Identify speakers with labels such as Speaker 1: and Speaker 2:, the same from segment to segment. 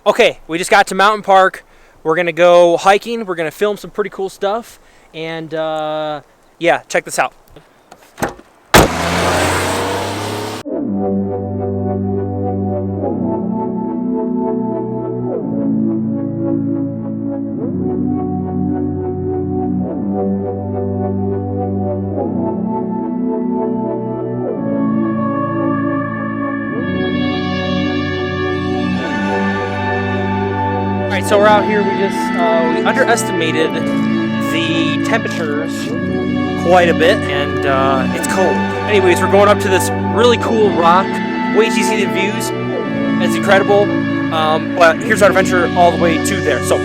Speaker 1: Okay, we just got to Mountain Park. We're gonna go hiking. We're gonna film some pretty cool stuff, and yeah, check this out. Alright, so we're out here. We underestimated the temperatures quite a bit, and it's cold. Anyways, we're going up to this really cool rock. Wait till you see the views. It's incredible. But here's our adventure all the way to there. So.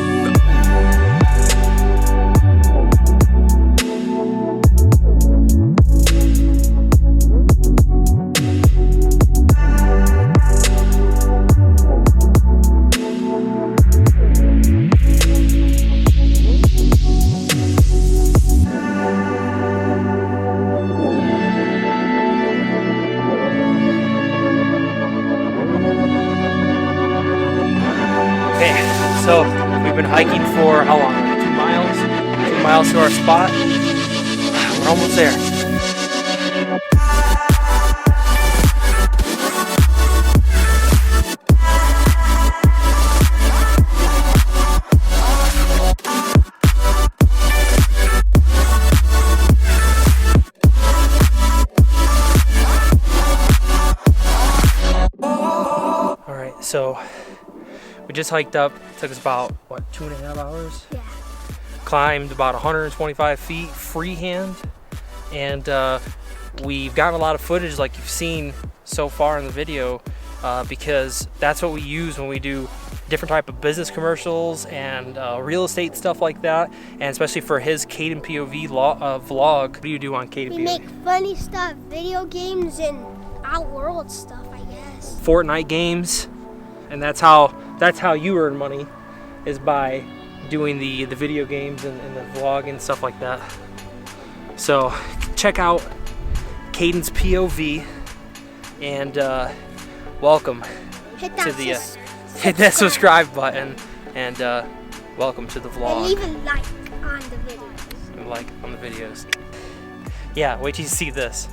Speaker 1: So we've been hiking for how long? 2 miles? 2 miles to our spot. We're almost there. All right, so we just hiked up. Took us about, what, 2.5 hours?
Speaker 2: Yeah.
Speaker 1: Climbed about 125 feet freehand. And we've gotten a lot of footage like you've seen so far in the video because that's what we use when we do different type of business commercials and real estate stuff like that. And especially for his Caden POV vlog. What do you do on Caden POV?
Speaker 2: We make funny stuff, video games, and outworld stuff, I guess.
Speaker 1: Fortnite games. And that's how you earn money, is by doing the video games and the vlog and stuff like that. So check out Caden's POV, and welcome to the hit that subscribe button, and welcome to the vlog.
Speaker 2: And leave a like on the videos.
Speaker 1: And like on the videos. Yeah, wait till you see this.